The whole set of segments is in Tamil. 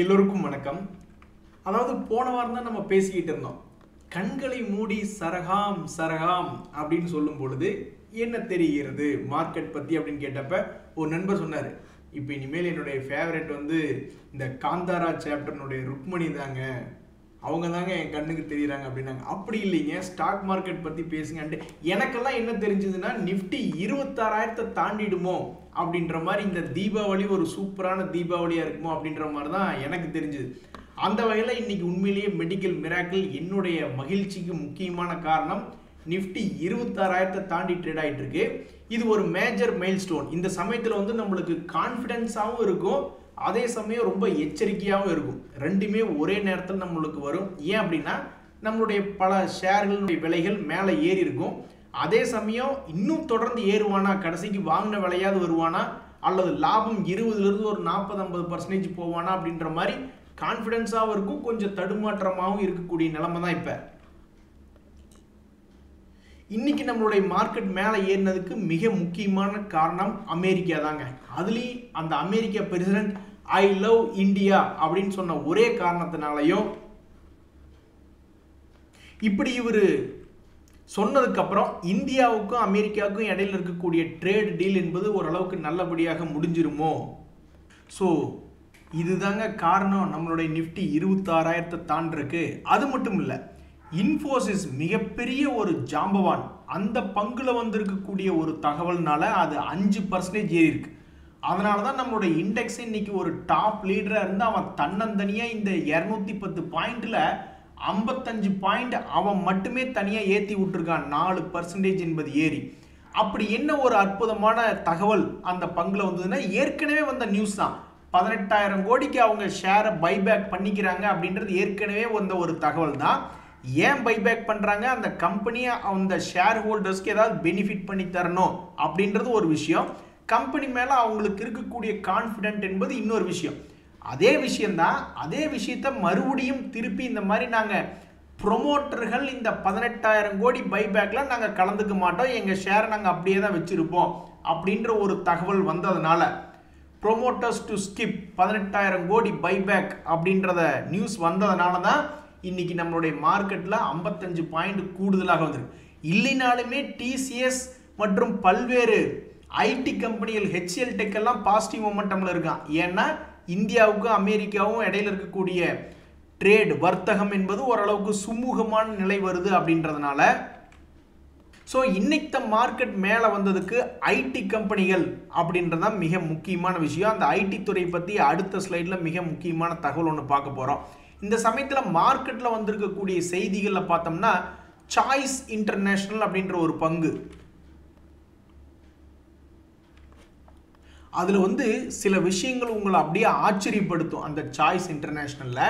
எல்லோருக்கும் வணக்கம். அதாவது போன வாரம் தான் நம்ம பேசிக்கிட்டு இருந்தோம். கண்களை மூடி சரகாம் சரகாம் அப்படின்னு சொல்லும் பொழுது என்ன தெரிகிறது மார்க்கெட் பத்தி அப்படின்னு கேட்டப்ப ஒரு நண்பர் சொன்னாரு, இப்போ இனிமேல் என்னுடைய ஃபேவரட் இந்த காந்தாரா சாப்டர்னுடைய ருக்மணி தாங்க, அவங்க தாங்க என் கண்ணுக்கு தெரியுறாங்க அப்படின்னாங்க. அப்படி இல்லைங்க, ஸ்டாக் மார்க்கெட் பற்றி பேசுங்கன்ட்டு. எனக்கெல்லாம் என்ன தெரிஞ்சதுன்னா நிஃப்டி 26,000 தாண்டிடுமோ அப்படின்ற மாதிரி, இந்த தீபாவளி ஒரு சூப்பரான தீபாவளியாக இருக்குமோ அப்படின்ற மாதிரி தான் எனக்கு தெரிஞ்சுது. அந்த வகையில் இன்னைக்கு உண்மையிலேயே மெடிக்கல் மிராக்கிள். என்னுடைய மகிழ்ச்சிக்கு முக்கியமான காரணம் நிஃப்டி 26,000 தாண்டி ட்ரேட் ஆகிட்டு இருக்கு. இது ஒரு மேஜர் மைல் ஸ்டோன். இந்த சமயத்தில் நம்மளுக்கு கான்ஃபிடென்ஸாகவும் இருக்கும், அதே சமயம் ரொம்ப எச்சரிக்கையாகவும் இருக்கும். ரெண்டுமே ஒரே நேரத்தில் நம்மளுக்கு வரும். ஏன் அப்படின்னா நம்மளுடைய பல ஷேர்களுடைய விலைகள் மேலே ஏறி இருக்கும். அதே சமயம் இன்னும் தொடர்ந்து ஏறுவானா, கடைசிக்கு வாங்கின விலையாவது வருவானா, அல்லது லாபம் 20லிருந்து ஒரு 40-50% போவானா அப்படின்ற மாதிரி கான்ஃபிடென்ஸாகவும் இருக்கும், கொஞ்சம் தடுமாற்றமாகவும் இருக்கக்கூடிய நிலைமை தான் இப்போ. இன்னைக்கு நம்மளுடைய மார்க்கெட் மேலே ஏறினதுக்கு மிக முக்கியமான காரணம் அமெரிக்கா தாங்க. அதுலேயும் அந்த America president I love India அப்படின்னு சொன்ன ஒரே காரணத்தினாலையும், இப்படி இவர் சொன்னதுக்கு அப்புறம் இந்தியாவுக்கும் அமெரிக்காவுக்கும் இடையில இருக்கக்கூடிய ட்ரேட் டீல் என்பது ஓரளவுக்கு நல்லபடியாக முடிஞ்சிருமோ. ஸோ இதுதாங்க காரணம் நம்மளுடைய நிஃப்டி 26,000 தாண்டிருக்கு. அது மட்டும் இல்லை, இன்ஃபோசிஸ் மிகப்பெரிய ஒரு ஜாம்பவான், அந்த பங்குல வந்திருக்கக்கூடிய ஒரு தகவல்னால அது 5% ஏறி இருக்கு. அதனால தான் நம்மளுடைய இண்டெக்ஸ் இன்னைக்கு ஒரு டாப் லீடராக இருந்து அவன் தன்னந்தனியாக இந்த 210 பாயிண்ட்ல 55 பாயிண்ட் அவன் மட்டுமே தனியாக ஏற்றி விட்டுருக்கான். 4% என்பது ஏறி. அப்படி என்ன ஒரு அற்புதமான தகவல் அந்த பங்குல வந்ததுன்னா, ஏற்கனவே வந்த நியூஸ் தான். 18,000 கோடிக்கு அவங்க ஷேரை பைபேக் பண்ணிக்கிறாங்க அப்படின்றது ஏற்கனவே வந்த ஒரு தகவல் தான். ஏன் பைபேக் பண்ணுறாங்க, அந்த கம்பெனியை அந்த ஷேர் ஹோல்டர்ஸ்க்கு ஏதாவது பெனிஃபிட் பண்ணி தரணும் அப்படின்றது ஒரு விஷயம். கம்பெனி மேலே அவங்களுக்கு இருக்கக்கூடிய கான்ஃபிடென்ட் என்பது இன்னொரு விஷயம். அதே விஷயந்தான். அதே விஷயத்த மறுபடியும் திருப்பி இந்த மாதிரி நாங்கள் ப்ரொமோட்டர்கள் இந்த 18,000 கோடி பைபேக்கில் நாங்கள் கலந்துக்க மாட்டோம், எங்கள் ஷேரை நாங்கள் அப்படியே தான் வச்சுருப்போம் அப்படின்ற ஒரு தகவல் வந்ததுனால, ப்ரொமோட்டர்ஸ் டு ஸ்கிப் 18,000 கோடி பைபேக் அப்படின்றத நியூஸ் வந்ததுனால தான் இன்னைக்கு நம்மளுடைய மார்க்கெட்டில் 55 பாயிண்ட் கூடுதலாக வந்திருக்கு. இல்லைனாலுமே டிசிஎஸ் மற்றும் பல்வேறு ஐடி கம்பெனிகள் ஹெச்எல் டெக் எல்லாம் பாசிட்டிவ் மொமெண்டம்ல இருக்கான். ஏன்னா இந்தியாவுக்கும் அமெரிக்காவும் இடையில இருக்கக்கூடிய ட்ரேட் வர்த்தகம் என்பது ஓரளவுக்கு சுமூகமான நிலை வருது அப்படின்றதுனால. ஸோ இன்னைக்கு மார்க்கெட் மேலே வந்ததுக்கு ஐடி கம்பெனிகள் அப்படின்றதான் மிக முக்கியமான விஷயம். அந்த ஐடி துறை பற்றி அடுத்த ஸ்லைடில் மிக முக்கியமான தகவல் ஒன்று பார்க்க போகிறோம். இந்த சமயத்தில் மார்க்கெட்டில் வந்திருக்கக்கூடிய செய்திகளில் பார்த்தோம்னா, சாய்ஸ் இன்டர்நேஷனல் அப்படின்ற ஒரு பங்கு, அதில் சில விஷயங்கள் உங்களை அப்படியே ஆச்சரியப்படுத்தும். அந்த சாய்ஸ் இன்டர்நேஷனலில்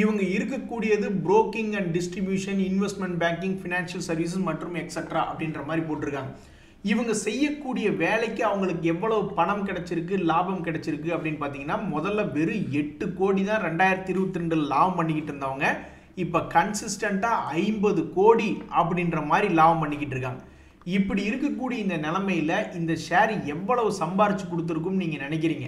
இவங்க இருக்கக்கூடியது broking and distribution, investment banking, financial services மற்றும் எக்ஸட்ரா அப்படின்ற மாதிரி போட்டிருக்காங்க. இவங்க செய்யக்கூடிய வேலைக்கு அவங்களுக்கு எவ்வளவு பணம் கிடைச்சிருக்கு, லாபம் கிடைச்சிருக்கு அப்படின்னு பார்த்தீங்கன்னா, முதல்ல வெறும் 8 கோடி தான் 2022 லாபம் பண்ணிக்கிட்டு இருந்தவங்க இப்போ கன்சிஸ்டண்ட்டாக 50 கோடி அப்படின்ற மாதிரி லாபம் பண்ணிக்கிட்டு இருக்காங்க. இப்படி இருக்கக்கூடிய இந்த நிலைமையில் இந்த ஷேர் எவ்வளவு சம்பாரிச்சு கொடுத்துருக்கும்னு நீங்கள் நினைக்கிறீங்க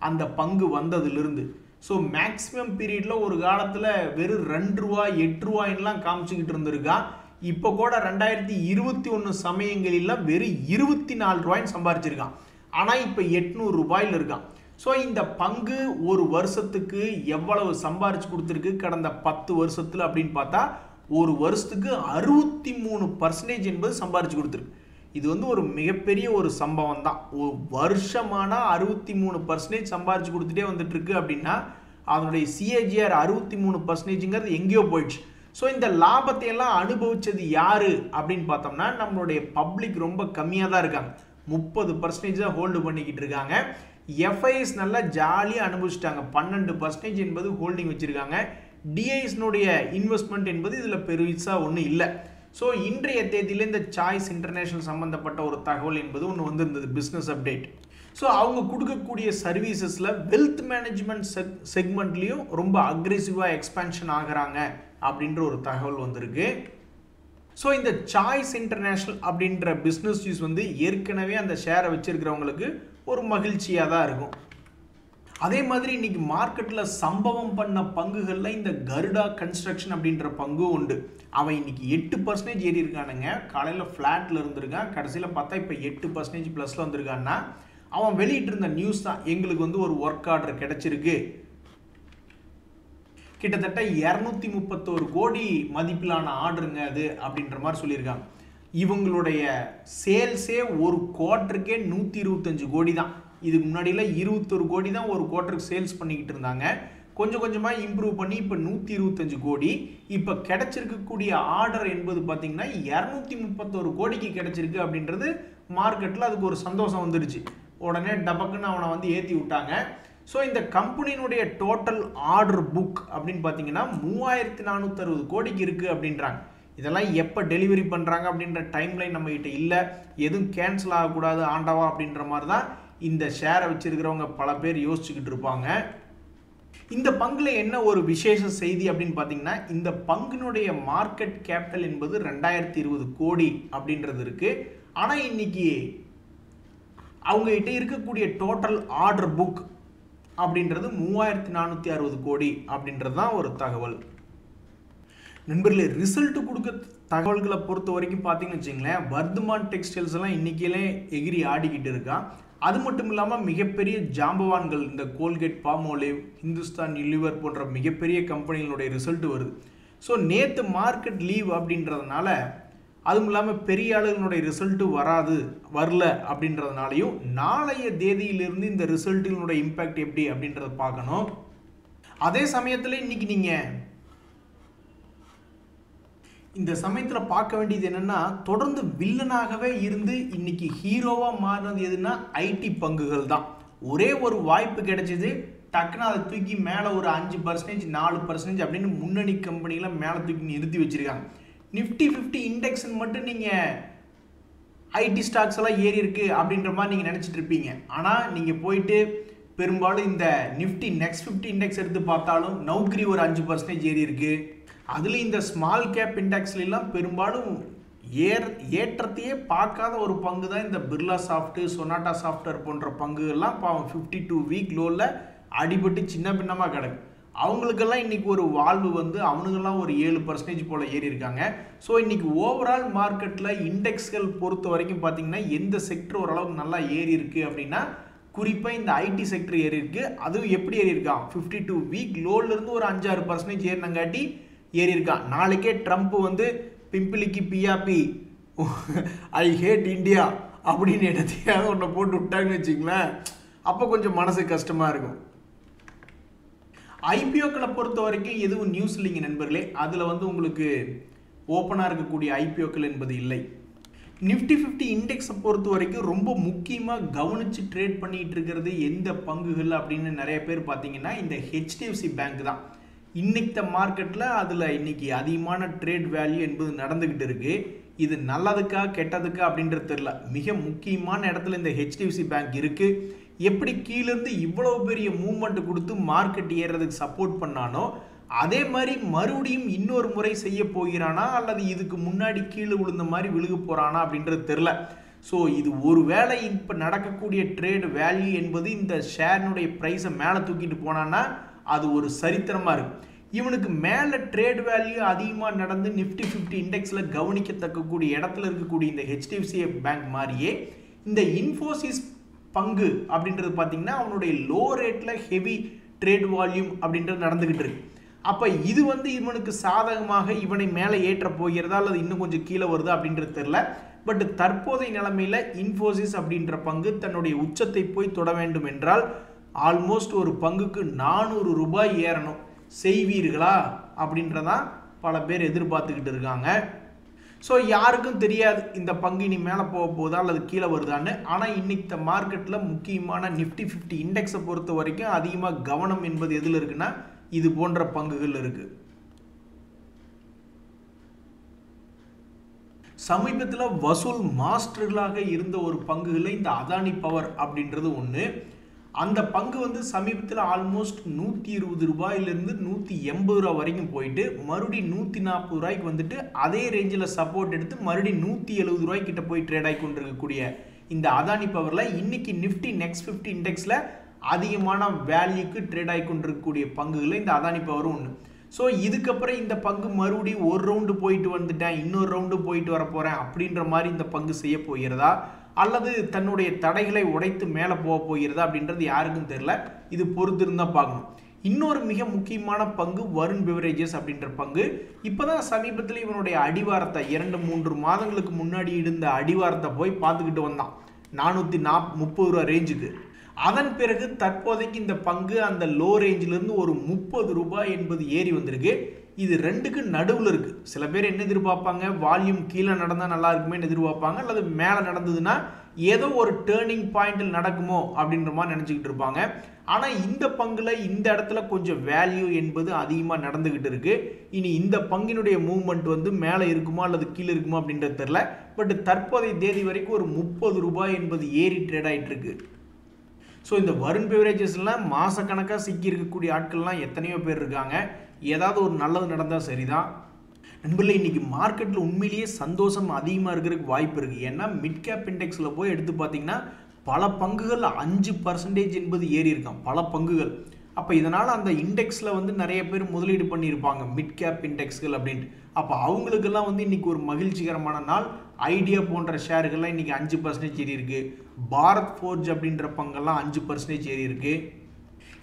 அந்த பங்கு வந்ததுலேருந்து? ஸோ மேக்ஸிமம் பீரியடில் ஒரு காலத்தில் வெறும் 2 ரூபா 8 ரூபாயின்லாம் காமிச்சிக்கிட்டு இருந்திருக்கான். இப்போ கூட 2021 சமயங்களில் வெறும் 24 ரூபாய்ன்னு சம்பாரிச்சிருக்கான். ஆனால் இப்போ 800 ரூபாயில் இருக்கான். ஸோ இந்த பங்கு ஒரு வருஷத்துக்கு எவ்வளவு சம்பாரிச்சு கொடுத்துருக்கு கடந்த 10 வருஷத்தில் அப்படின்னு பார்த்தா, ஒரு வருஷத்துக்கு 63% என்பது சம்பாரிச்சு கொடுத்துருக்கு. இது ஒரு மிகப்பெரிய ஒரு சம்பவம் தான். ஒரு வருஷமான 63% சம்பாரிச்சு கொடுத்துட்டே வந்துட்டு இருக்கு அப்படின்னா, அதனுடைய சிஏஜிஆர் 63%ங்கிறது எங்கேயோ போயிடுச்சு. ஸோ இந்த லாபத்தை எல்லாம் அனுபவிச்சது யாரு அப்படின்னு பார்த்தோம்னா, நம்மளுடைய பப்ளிக் ரொம்ப கம்மியாக தான் இருக்காங்க. 30% தான் ஹோல்டு பண்ணிக்கிட்டு இருக்காங்க. எஃப்ஐஎஸ் நல்லா ஜாலியாக அனுபவிச்சிட்டாங்க. 12% என்பது ஹோல்டிங் வச்சிருக்காங்க. டிஐஸ்னுடைய இன்வெஸ்ட்மெண்ட் என்பது இதில் பெருசாக ஒன்றும் இல்லை. ஸோ இன்றைய தேதியில் இந்த சாய்ஸ் இன்டர்நேஷனல் சம்பந்தப்பட்ட ஒரு தகவல் என்பது ஒன்று வந்திருந்தது, பிஸ்னஸ் அப்டேட். ஸோ அவங்க கொடுக்கக்கூடிய சர்வீசஸில் வெல்த் மேனேஜ்மெண்ட் செக்மெண்ட்லேயும் ரொம்ப அக்ரெசிவாக எக்ஸ்பேன்ஷன் ஆகிறாங்க அப்படின்ற ஒரு தகவல் வந்திருக்கு. ஸோ இந்த சாய்ஸ் இன்டர்நேஷனல் அப்படின்ற பிஸ்னஸ் நியூஸ் ஏற்கனவே அந்த ஷேரை வச்சிருக்கிறவங்களுக்கு ஒரு மகிழ்ச்சியாக தான் இருக்கும். அதே மாதிரி இன்னைக்கு மார்க்கெட்டில் சம்பவம் பண்ண பங்குகளில் இந்த கருடா கன்ஸ்ட்ரக்ஷன் அப்படின்ற பங்கும் உண்டு. அவன் இன்னைக்கு 8% ஏறி இருக்கானுங்க. காலையில் ஃப்ளாட்டில் இருந்திருக்கான், கடைசியில் பார்த்தா இப்போ 8% ப்ளஸில் வந்திருக்கான்னா அவன் வெளியிட்டு இருந்த நியூஸ் தான், எங்களுக்கு வந்து ஒரு ஒர்க் ஆர்டர் கிடைச்சிருக்கு, கிட்டத்தட்ட 231 கோடி மதிப்பிலான ஆர்டருங்க அது அப்படின்ற மாதிரி சொல்லியிருக்காங்க. இவங்களுடைய சேல்ஸே ஒரு குவார்ட்டருக்கே 125 கோடி தான். இதுக்கு முன்னாடியில் 21 கோடி தான் ஒரு குவார்ட்டருக்கு சேல்ஸ் பண்ணிக்கிட்டு இருந்தாங்க. கொஞ்சம் கொஞ்சமாக இம்ப்ரூவ் பண்ணி இப்போ 125 கோடி. இப்போ கிடைச்சிருக்கக்கூடிய ஆர்டர் என்பது பார்த்தீங்கன்னா 231 கோடிக்கு கிடைச்சிருக்கு அப்படின்றது மார்க்கெட்டில் அதுக்கு ஒரு சந்தோஷம் வந்துடுச்சு. உடனே டபக்குன்னு அவனை வந்து ஏற்றி விட்டாங்க. ஸோ இந்த கம்பெனியினுடைய டோட்டல் ஆர்டர் புக் அப்படின்னு பார்த்தீங்கன்னா 3460 கோடிக்கு இருக்குது அப்படின்றாங்க. இதெல்லாம் எப்போ டெலிவரி பண்ணுறாங்க அப்படின்ற டைம்லைன் நம்மகிட்ட இல்லை. எதுவும் கேன்சல் ஆகக்கூடாது ஆண்டவா அப்படின்ற மாதிரி தான் இந்த ஷேரை வச்சிருக்கிறவங்க பல பேர் யோசிச்சுக்கிட்டு இருப்பாங்க. இந்த பங்குல என்ன ஒரு விசேஷ செய்தி அப்படின்னு பார்த்தீங்கன்னா, இந்த பங்கினுடைய மார்க்கெட் கேபிட்டல் என்பது 2020 கோடி அப்படின்றது இருக்கு. ஆனால் இன்னைக்கு அவங்க கிட்ட இருக்கக்கூடிய டோட்டல் ஆர்டர் புக் அப்படின்றது 3460 கோடி அப்படின்றது தான் ஒரு தகவல். நண்பர்களே, ரிசல்ட் கொடுக்க தகவல்களை பொறுத்த வரைக்கும் பார்த்தீங்கன்னு வச்சுங்களேன், வர்தமான் டெக்ஸ்டைல்ஸ் எல்லாம் இன்னைக்கே எகிரி ஆடிக்கிட்டு இருக்கான். அது மட்டும் இல்லாமல் மிகப்பெரிய ஜாம்பவான்கள் இந்த கோல்கேட், பாமோலிவ், ஹிந்துஸ்தான் யூனிலிவர் போன்ற மிகப்பெரிய கம்பெனிகளுடைய ரிசல்ட் வருது. ஸோ நேற்று மார்க்கெட் லீவ் அப்படின்றதுனால, அதுவும் இல்லாமல் பெரிய ஆளுகளுடைய ரிசல்ட்டு வரல அப்படின்றதுனாலையும் நாளைய தேதியிலிருந்து இந்த ரிசல்ட்டுகளுடைய இம்பேக்ட் எப்படி அப்படின்றத பார்க்கணும். அதே சமயத்தில் இன்னைக்கு நீங்கள் இந்த சமயத்தில் பார்க்க வேண்டியது என்னன்னா, தொடர்ந்து வில்லனாகவே இருந்து இன்னைக்கு ஹீரோவாக மாறினது எதுனா ஐடி பங்குகள் தான். ஒரே ஒரு வாய்ப்பு கிடைச்சது, டக்குன்னு அதை தூக்கி மேலே ஒரு 5%, 4% அப்படின்னு முன்னணி கம்பெனிகளை மேலே தூக்கி நிறுத்தி வச்சிருக்காங்க. நிஃப்டி 50 இண்டெக்ஸ் மட்டும் நீங்கள் ஐடி ஸ்டாக்ஸ் எல்லாம் ஏறி இருக்கு அப்படின்ற மாதிரி நீங்கள் நினச்சிட்டு இருப்பீங்க. ஆனால் நீங்கள் போயிட்டு பெரும்பாலும் இந்த நிஃப்டி நெக்ஸ்ட் 50 இண்டெக்ஸ் எடுத்து பார்த்தாலும் நௌக்கரி ஒரு 5% ஏறி இருக்கு. அதில் இந்த ஸ்மால் கேப் இண்டெக்ஸ்லாம் பெரும்பாலும் ஏற்றத்தையே பார்க்காத ஒரு பங்கு தான் இந்த பிர்லா சாஃப்ட், சொனாட்டா சாஃப்ட்வேர் போன்ற பங்குகள்லாம் பாவம் 52 வீக் லோவில் அடிபட்டு சின்ன பின்னமாக கிடக்கு. அவங்களுக்கெல்லாம் இன்னைக்கு ஒரு வாழ்வு வந்து அவனுங்கெல்லாம் ஒரு 7% போல் ஏறி இருக்காங்க. ஸோ இன்னைக்கு ஓவரால் மார்க்கெட்டில் இண்டெக்ஸ்கள் பொறுத்த வரைக்கும் பார்த்தீங்கன்னா எந்த செக்டர் ஓரளவுக்கு நல்லா ஏறி இருக்கு அப்படின்னா குறிப்பாக இந்த ஐடி செக்டர் ஏறி இருக்கு. அதுவும் எப்படி ஏறி இருக்கான், 52 வீக் லோலேருந்து ஒரு 5-6% ஏறினங்காட்டி ஏறி இருக்கான். நாளைக்கே ட்ரம்ப் வந்து பிம்பிளிக்கு பிஆபி ஐ ஹேட் இந்தியா அப்படின்னு இடத்தையாவது ஒன்றை போட்டு விட்டாங்கன்னு வச்சுங்களேன், அப்போ கொஞ்சம் மனசு கஷ்டமாக இருக்கும். ஐபிஓக்களை பொறுத்த வரைக்கும் எதுவும் நியூஸ் இல்லைங்க நண்பர்களே. அதில் வந்து உங்களுக்கு ஓப்பனாக இருக்கக்கூடிய ஐபிஓக்கள் என்பது இல்லை. நிஃப்டி 50 இண்டெக்ஸை பொறுத்த வரைக்கும் ரொம்ப முக்கியமாக கவனித்து ட்ரேட் பண்ணிகிட்டு இருக்கிறது எந்த பங்குகள் அப்படின்னு நிறைய பேர் பார்த்தீங்கன்னா இந்த ஹெச்டிஎஃப்சி பேங்க் தான். இன்னைக்கு மார்க்கெட்டில் அதில் இன்னைக்கு அதிகமான ட்ரேட் வேல்யூ என்பது நடந்துக்கிட்டு இருக்கு. இது நல்லதுக்கா கெட்டதுக்கா அப்படின்றது தெரியல. மிக முக்கியமான இடத்துல இந்த ஹெச்டிஎஃப்சி பேங்க் இருக்கு. எப்படி கீழேருந்து இவ்வளவு பெரிய மூவ்மெண்ட் கொடுத்து மார்க்கெட் ஏறுறதுக்கு சப்போர்ட் பண்ணானோ அதே மாதிரி மறுபடியும் இன்னொரு முறை செய்ய போகிறானா அல்லது இதுக்கு முன்னாடி கீழே விழுந்த மாதிரி விழுக போறானா அப்படின்றது தெரியல. ஸோ இது ஒரு வேளை இப்போ நடக்கக்கூடிய ட்ரேட் வேல்யூ என்பது இந்த ஷேர்னுடைய ப்ரைஸை மேலே தூக்கிட்டு போனான்னா அது ஒரு சரித்திரமாக இருக்கு. இவனுக்கு மேலே ட்ரேட் வேல்யூ அதிகமாக நடந்து நிஃப்டி 50 இண்டெக்ஸில் கவனிக்கத்தக்கக்கூடிய இடத்துல இருக்கக்கூடிய இந்த ஹெச்டிஎஃப்சி பேங்க் மாதிரியே இந்த இன்ஃபோசிஸ் பங்கு அப்படின்றது பார்த்தீங்கன்னா அவனுடைய லோ ரேட்டில் ஹெவி ட்ரேட் வால்யூம் அப்படின்றது நடந்துக்கிட்டு இருக்கு. அப்போ இது வந்து இவனுக்கு சாதகமாக இவனை மேலே ஏற்ற போகிறதா அல்லது இன்னும் கொஞ்சம் கீழே வருதா அப்படின்றது தெரியல. பட் தற்போதைய நிலைமையில் இன்ஃபோசிஸ் அப்படின்ற பங்கு தன்னுடைய உச்சத்தை போய் தொட வேண்டும் என்றால் ஆல்மோஸ்ட் ஒரு பங்குக்கு 400 ரூபாய் ஏறணும். செய்வீர்களா அப்படின்றதான் பல பேர் எதிர்பார்த்துக்கிட்டு இருக்காங்க. ஸோ யாருக்கும் தெரியாது இந்த பங்கு இனி மேலே போக போதா அல்லது கீழே வருதான்னு. ஆனால் இன்னைக்கு மார்க்கெட்டில் முக்கியமான நிஃப்டி 50 இண்டெக்ஸை பொறுத்த வரைக்கும் அதிகமாக கவனம் என்பது எதில் இருக்குன்னா இது போன்ற பங்குகள் இருக்கு. சமீபத்தில் வசூல் மாஸ்டர்களாக இருந்த ஒரு பங்குகளில் இந்த அதானி பவர் அப்படின்றது ஒன்று. அந்த பங்கு வந்து சமீபத்தில் ஆல்மோஸ்ட் 120 ரூபாயிலிருந்து 180 ரூபா வரைக்கும் போயிட்டு மறுபடியும் 140 ரூபாய்க்கு வந்துட்டு அதே ரேஞ்சில் சப்போர்ட் எடுத்து மறுபடியும் 170 ரூபாய்க்கிட்ட போய் ட்ரேட் ஆகி கொண்டிருக்கக்கூடிய இந்த அதானி பவரில் இன்னைக்கு நிஃப்டி நெக்ஸ்ட் 50 இண்டெக்ஸில் அதிகமான வேல்யூக்கு ட்ரேட் ஆகி கொண்டிருக்கக்கூடிய பங்குகளில் இந்த அதானி பவரும் ஒன்று. ஸோ இதுக்கப்புறம் இந்த பங்கு மறுபடியும் ஒரு ரவுண்டு போயிட்டு வந்துட்டேன், இன்னொரு ரவுண்டு போயிட்டு வர போகிறேன் அப்படின்ற மாதிரி இந்த பங்கு செய்ய போகிறதா, அல்லது தன்னுடைய தடைகளை உடைத்து மேலே போக போகிறதா அப்படின்றது யாருக்கும் தெரியல. இது பொறுத்திருந்தா பார்க்கணும். இன்னொரு மிக முக்கியமான பங்கு வருண் பெவரேஜஸ் அப்படின்ற பங்கு. இப்போதான் சமீபத்தில் இவனுடைய அடிவாரத்தை 2-3 மாதங்களுக்கு முன்னாடி இருந்த அடிவாரத்தை போய் பார்த்துக்கிட்டு வந்தான் 430 ரூபா ரேஞ்சுக்கு. அதன் பிறகு தற்போதைக்கு இந்த பங்கு அந்த லோ ரேஞ்சிலிருந்து ஒரு 30 ரூபாய் என்பது ஏறி வந்திருக்கு. இது ரெண்டுக்கு நடுவில் இருக்குது. சில பேர் என்ன எதிர்பார்ப்பாங்க, வால்யூம் கீழே நடந்தால் நல்லா இருக்குமே எதிர்பார்ப்பாங்க, அல்லது மேலே நடந்ததுன்னா ஏதோ ஒரு டேர்னிங் பாயிண்டில் நடக்குமோ அப்படின்ற மாதிரி நினச்சிக்கிட்டு இருப்பாங்க. ஆனால் இந்த பங்கில் இந்த இடத்துல கொஞ்சம் வேல்யூ என்பது அதிகமாக நடந்துக்கிட்டு இருக்கு. இனி இந்த பங்கினுடைய மூவ்மெண்ட் வந்து மேலே இருக்குமா அல்லது கீழே இருக்குமா அப்படின்றது தெரில. பட் தற்போதைய தேதி வரைக்கும் ஒரு 30 ரூபாய் என்பது ஏறி ட்ரேட் ஆகிட்டு இருக்கு. ஸோ இந்த வருண் பெவரேஜஸ்லாம் மாதக்கணக்காக சிக்கி இருக்கக்கூடிய ஆட்கள்லாம் எத்தனையோ பேர் இருக்காங்க. ஏதாவது ஒரு நல்லது நடந்தால் சரிதான். நண்பர்களே, இன்றைக்கி மார்க்கெட்டில் உண்மையிலேயே சந்தோஷம் அதிகமாக இருக்கிறதுக்கு வாய்ப்பு இருக்குது. ஏன்னா மிட் கேப் இண்டெக்ஸில் போய் எடுத்து பார்த்தீங்கன்னா பல பங்குகள் 5% என்பது ஏறி இருக்கான், பல பங்குகள். அப்போ இதனால் அந்த இண்டெக்ஸில் வந்து நிறைய பேர் முதலீடு பண்ணியிருப்பாங்க, மிட் கேப் இண்டெக்ஸ்கள் அப்படின்ட்டு. அப்போ அவங்களுக்கெல்லாம் வந்து இன்றைக்கி ஒரு மகிழ்ச்சிகரமான நாள். ஐடியா போன்ற ஷேர்கள்லாம் இன்றைக்கி 5% ஏறி இருக்குது. பாரத் ஃபோர்ஜ் அப்படின்ற பங்கெல்லாம் 5% ஏறி இருக்குது.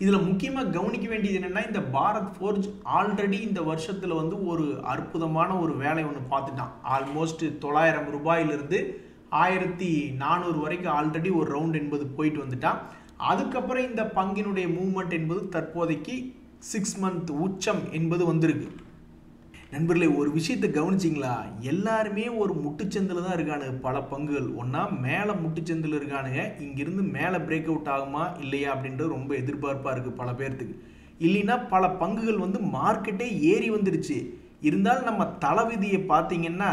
இதில் முக்கியமாக கவனிக்க வேண்டியது என்னென்னா, இந்த பாரத் ஃபோர்ஜ் ஆல்ரெடி இந்த வருஷத்தில் வந்து ஒரு அற்புதமான ஒரு வேலை ஒன்று பார்த்துட்டான். ஆல்மோஸ்ட் 900 ரூபாயிலிருந்து 1400 வரைக்கும் ஆல்ரெடி ஒரு ரவுண்ட் என்பது போயிட்டு வந்துட்டான். அதுக்கப்புறம் இந்த பங்கினுடைய மூவ்மெண்ட் என்பது தற்போதைக்கு 6 மந்த் உச்சம் என்பது வந்திருக்கு. நண்பர்களே, ஒரு விஷயத்தை கவனிச்சிங்களா, எல்லாருமே ஒரு முட்டுச்சந்தில் தான் இருக்கானுங்க. பல பங்குகள் ஒன்றா மேலே முட்டுச்சந்தில் இருக்கானுங்க. இங்கிருந்து மேலே பிரேக் அவுட் ஆகுமா இல்லையா அப்படின்றது ரொம்ப எதிர்பார்ப்பாக இருக்குது பல பேர்த்துக்கு. இல்லைன்னா பல பங்குகள் வந்து மார்க்கெட்டே ஏறி வந்துருச்சு. இருந்தாலும் நம்ம தலைவிதியை பார்த்தீங்கன்னா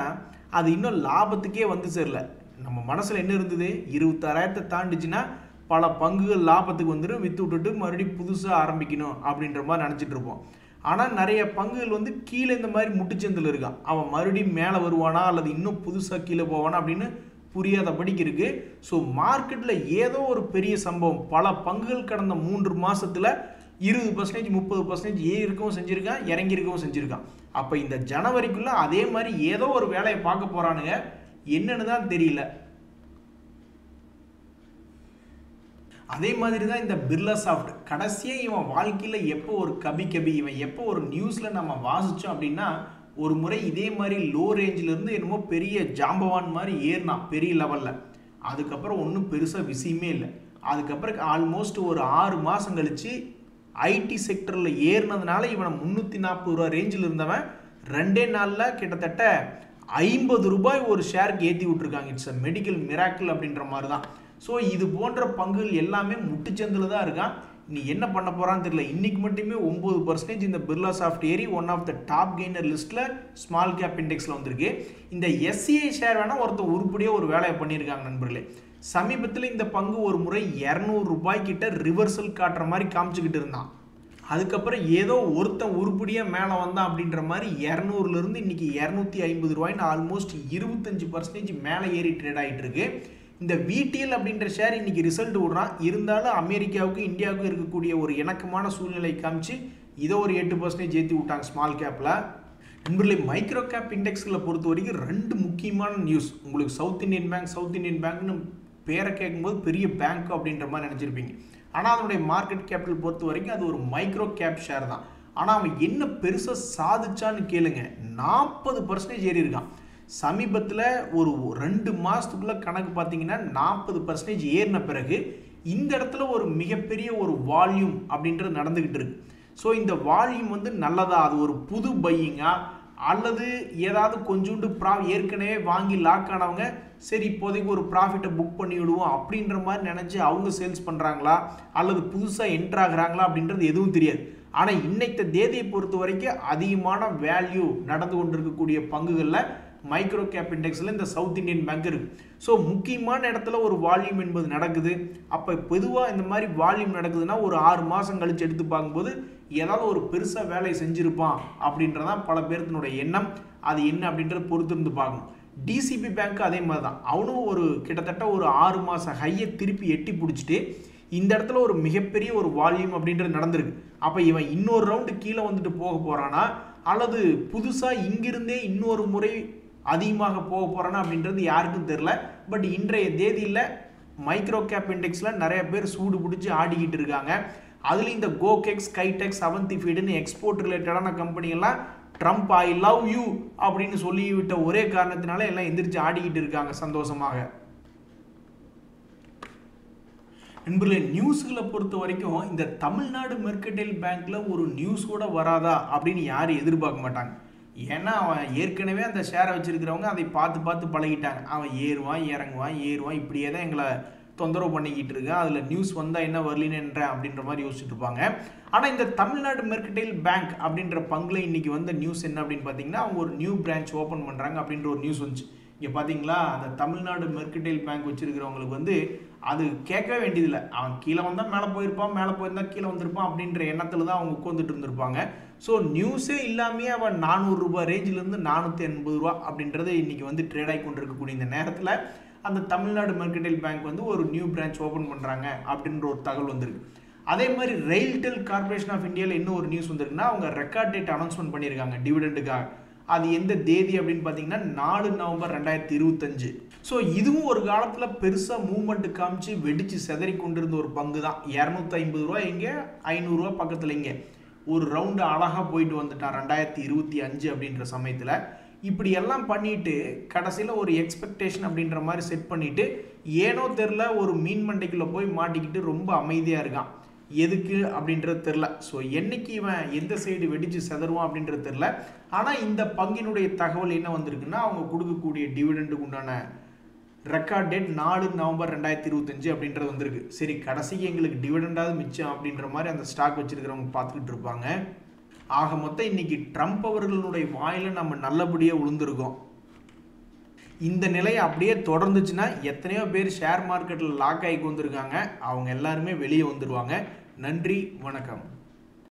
அது இன்னும் லாபத்துக்கே வந்து சேரல. நம்ம மனசில் என்ன இருந்தது, 26,000 தாண்டிச்சுன்னா பல பங்குகள் லாபத்துக்கு வந்துடும், விற்று விட்டுட்டு மறுபடியும் புதுசாக ஆரம்பிக்கணும் அப்படின்ற மாதிரி நினச்சிட்டு இருப்போம். ஆனால் நிறைய பங்குகள் வந்து கீழே இந்த மாதிரி முட்டுச்சந்தில் இருக்கான். அவன் மறுபடியும் மேலே வருவானா அல்லது இன்னும் புதுசாக கீழே போவானா அப்படின்னு புரியாதபடிக்கு இருக்குது. ஸோ மார்க்கெட்டில் ஏதோ ஒரு பெரிய சம்பவம். பல பங்குகள் கடந்த 3 மாதத்தில் 20%, 30% ஏறி இருக்கவும் செஞ்சுருக்கான், இறங்கி இருக்கவும் செஞ்சுருக்கான். அப்போ இந்த ஜனவரிக்குள்ளே அதே மாதிரி ஏதோ ஒரு வேலையை பார்க்க போகிறானுங்க, என்னன்னு தான் தெரியல. அதே மாதிரி தான் இந்த பிர்லா சாஃப்ட். கடைசியாக இவன் வாழ்க்கையில் எப்போ ஒரு கபி இவன் எப்போ ஒரு நியூஸில் நம்ம வாசித்தோம் அப்படின்னா, ஒரு முறை இதே மாதிரி லோ ரேஞ்சிலேருந்து என்னமோ பெரிய ஜாம்பவான் மாதிரி ஏறினான் பெரிய லெவலில். அதுக்கப்புறம் ஒன்றும் பெருசாக விஷயமே இல்லை. அதுக்கப்புறம் ஆல்மோஸ்ட் ஒரு 6 மாதம் கழித்து ஐடி செக்டரில் ஏறினதுனால இவனை 340 ரூபா ரேஞ்சில் இருந்தவன் 2 நாளில் கிட்டத்தட்ட 50 ரூபாய் ஒரு ஷேருக்கு ஏற்றி விட்டுருக்காங்க. இட்ஸ் அ மெடிக்கல் மிராக்கிள் அப்படின்ற மாதிரி தான். ஸோ இது போன்ற பங்குகள் எல்லாமே முட்டுச்சந்தில் தான் இருக்கான். நீ என்ன பண்ண போகிறான்னு தெரியல. இன்றைக்கி மட்டுமே 9% இந்த பிர்லா சாஃப்ட் ஏறி one of the top gainer லிஸ்ட்டில் ஸ்மால் கேப் இண்டெக்ஸில் வந்திருக்கு. இந்த எஸ்சிஐ ஷேர் வேணால் ஒருத்தர் உருப்படியாக ஒரு வேலையை பண்ணியிருக்காங்க நண்பர்களே. சமீபத்தில் இந்த பங்கு ஒரு முறை 200 ரூபாய் கிட்ட ரிவர்சல் காட்டுற மாதிரி காமிச்சுக்கிட்டு இருந்தான். அதுக்கப்புறம் ஏதோ ஒருத்தன் உருப்படியாக மேலே வந்தான் அப்படின்ற மாதிரி 200லேருந்து இன்றைக்கி 250 ரூபாய்னு ஆல்மோஸ்ட் 25% மேலே ஏறி ட்ரேட் ஆகிட்டு இருக்கு. இந்த விடிஎல் அப்படின்ற ஷேர் இன்றைக்கி ரிசல்ட் விடுறான். இருந்தாலும் அமெரிக்காவுக்கும் இந்தியாவுக்கும் இருக்கக்கூடிய ஒரு இணக்கமான சூழ்நிலை காமிச்சு இதை ஒரு 8% ஏற்றி விட்டாங்க ஸ்மால் கேப்பில். நண்பர்களே, மைக்ரோ கேப் இண்டெக்ஸ்களை பொறுத்த வரைக்கும் 2 முக்கியமான நியூஸ். உங்களுக்கு சவுத் இந்தியன் பேங்க்னு பேரை கேட்கும்போது பெரிய பேங்க் அப்படின்ற மாதிரி நினச்சிருப்பீங்க. ஆனால் அதனுடைய மார்க்கெட் கேபிட்டல் பொறுத்த வரைக்கும் அது ஒரு மைக்ரோ கேப் ஷேர் தான். ஆனால் அவன் என்ன பெருசாக சாதிச்சான்னு கேளுங்க, 40% ஏறி இருக்கான். சமீபத்தில் ஒரு 2 மாதத்துக்குள்ளே கணக்கு பார்த்தீங்கன்னா 40% ஏறின பிறகு இந்த இடத்துல ஒரு மிகப்பெரிய ஒரு வால்யூம் அப்படின்றது நடந்துக்கிட்டு இருக்கு. ஸோ இந்த வால்யூம் வந்து நல்லதா, அது ஒரு புது பையிங்கா அல்லது ஏதாவது கொஞ்சோண்டு ஏற்கனவே வாங்கி லாக் ஆனவங்க சரி இப்போதைக்கு ஒரு ப்ராஃபிட்டை புக் பண்ணி விடுவோம் அப்படின்ற மாதிரி நினச்சி அவங்க சேல்ஸ் பண்ணுறாங்களா அல்லது புதுசாக என்ட்ராகிறாங்களா அப்படின்றது எதுவும் தெரியாது. ஆனால் இன்னைக்கு தேதியை பொறுத்த வரைக்கும் அதிகமான வேல்யூ நடந்து கொண்டிருக்கக்கூடிய பங்குகளில் மைக்ரோ கேப் இண்டெக்ஸில் இந்த சவுத் இந்தியன் பேங்க் இருக்குது. ஸோ முக்கியமான இடத்துல ஒரு வால்யூம் என்பது நடக்குது. அப்போ பொதுவாக இந்த மாதிரி வால்யூம் நடக்குதுன்னா ஒரு 6 மாதம் கழித்து எடுத்து பார்க்கும்போது ஏதாவது ஒரு பெருசாக வேலையை செஞ்சுருப்பான் அப்படின்றதான் பல பேர்த்தினுடைய எண்ணம். அது என்ன அப்படின்றத பொறுத்திருந்து பார்க்கணும். டிசிபி பேங்க் அதே மாதிரி தான். அவனும் ஒரு கிட்டத்தட்ட ஒரு 6 மாத ஹையை திருப்பி எட்டி பிடிச்சிட்டு இந்த இடத்துல ஒரு மிகப்பெரிய ஒரு வால்யூம் அப்படின்றது நடந்திருக்கு. அப்போ இவன் இன்னொரு ரவுண்டு கீழே வந்துட்டு போக போகிறானா அல்லது புதுசாக இங்கிருந்தே இன்னொரு முறை அதிகமாக போக போகிறானா அப்படின்றது யாருக்கும் தெரில. பட் இன்றைய தேதியில் மைக்ரோ கேப் இண்டெக்ஸில் நிறைய பேர் சூடு பிடிச்சி ஆடிக்கிட்டு இருக்காங்க. அதுலேயும் இந்த கோகெக்ஸ், கைடெக்ஸ், அவந்தி ஃபீடுன்னு எக்ஸ்போர்ட் ரிலேட்டடான கம்பெனிகள்லாம் ட்ரம்ப் ஐ லவ் யூ அப்படின்னு சொல்லிவிட்ட ஒரே காரணத்தினால எல்லாம் எந்திரிச்சு ஆடிக்கிட்டு இருக்காங்க சந்தோஷமாக. நண்பர்களே, நியூஸ்களை பொறுத்த வரைக்கும் இந்த தமிழ்நாடு மெர்கடைல் பேங்க்ல ஒரு நியூஸ் கூட வராதா அப்படின்னு யாரும் எதிர்பார்க்க மாட்டாங்க. ஏன்னா அவன் ஏற்கனவே அந்த ஷேரை வச்சிருக்கிறவங்க அதை பார்த்து பார்த்து பழகிட்டாங்க. அவன் ஏறுவான் இறங்குவான் ஏறுவான் இப்படியே தான் எங்களை தொந்தரவு பண்ணிக்கிட்டு இருக்கேன், அதில் நியூஸ் வந்தால் என்ன வரலின்னு அப்படின்ற மாதிரி யோசிச்சுட்டு இருப்பாங்க. ஆனால் இந்த தமிழ்நாடு மெர்கடைல் பேங்க் அப்படின்ற பங்கில் இன்னைக்கு வந்த நியூஸ் என்ன அப்படின்னு பார்த்தீங்கன்னா, அவங்க ஒரு நியூ பிரான்ச் ஓப்பன் பண்ணுறாங்க அப்படின்ற ஒரு நியூஸ் வந்துச்சு. இங்கே பார்த்தீங்களா, அந்த தமிழ்நாடு மெர்கடைல் பேங்க் வச்சிருக்கிறவங்களுக்கு அது கேட்க வேண்டியதில்லை. அவன் கீழே வந்தால் மேலே போயிருப்பான், மேலே போயிருந்தால் கீழே வந்திருப்பான் அப்படின்ற எண்ணத்தில் தான் அவங்க உட்காந்துட்டு இருந்திருப்பாங்க. ஸோ நியூஸே இல்லாமே அவன் 400 ரூபாய் ரேஞ்சிலேருந்து 480 ரூபா அப்படின்றது இன்னைக்கு ட்ரேட் ஆகி கொண்டிருக்கக்கூடிய இந்த நேரத்தில் அந்த தமிழ்நாடு மெர்கடைல் பேங்க் ஒரு நியூ பிரான்ச் ஓப்பன் பண்ணுறாங்க அப்படின்ற ஒரு தகவல் வந்திருக்கு. அதே மாதிரி ரெயில்டெல் கார்பரேஷன் ஆஃப் இந்தியாவில் இன்னும் ஒரு நியூஸ் வந்திருக்குன்னா, அவங்க ரெக்கார்ட் டேட் அனௌன்ஸ்மெண்ட் பண்ணியிருக்காங்க டிவிடெண்டுக்காக. அது எந்த தேதி அப்படின்னு பார்த்தீங்கன்னா 4 நவம்பர் 2025. ஸோ இதுவும் ஒரு காலத்தில் பெருசாக மூவ்மெண்ட் காமிச்சு வெடிச்சு செதறி கொண்டிருந்த ஒரு பங்கு தான். 250 ரூபா எங்கே, 500 ரூபா பக்கத்தில் இங்கே ஒரு ரவுண்டு அழகாக போயிட்டு வந்துட்டான் 2025 அப்படின்ற சமயத்தில். இப்படி எல்லாம் பண்ணிட்டு கடைசியில் ஒரு எக்ஸ்பெக்டேஷன் அப்படின்ற மாதிரி செட் பண்ணிட்டு ஏனோ தெரில ஒரு மீன் மண்டைக்குள்ளே போய் மாட்டிக்கிட்டு ரொம்ப அமைதியாக இருக்கான். எதுக்கு அப்படின்றது தெரில. ஸோ என்னைக்கு இவன் எந்த சைடு வெடிச்சு செதறுவான் அப்படின்றது தெரில. ஆனால் இந்த பங்கினுடைய தகவல் என்ன வந்திருக்குன்னா, அவங்க கொடுக்கக்கூடிய டிவிடெண்டுக்கு உண்டான ரெக்கார்ட் டேட் 4 நவம்பர் 2025 அப்படின்றது வந்திருக்கு. சரி, கடைசிக்கு எங்களுக்கு டிவிடெண்டாவது மிச்சம் அப்படின்ற மாதிரி அந்த ஸ்டாக் வச்சிருக்கிறவங்க பார்த்துக்கிட்டு இருப்பாங்க. ஆக மொத்தம் இன்னைக்கு ட்ரம்ப் அவர்களுடைய வாயில நம்ம நல்லபடியாக விழுந்திருக்கோம். இந்த நிலை அப்படியே தொடர்ந்துச்சுன்னா எத்தனையோ பேர் ஷேர் மார்க்கெட்டில் லாக் ஆகி வந்திருக்காங்க, அவங்க எல்லாருமே வெளியே வந்துடுவாங்க. நன்றி, வணக்கம்.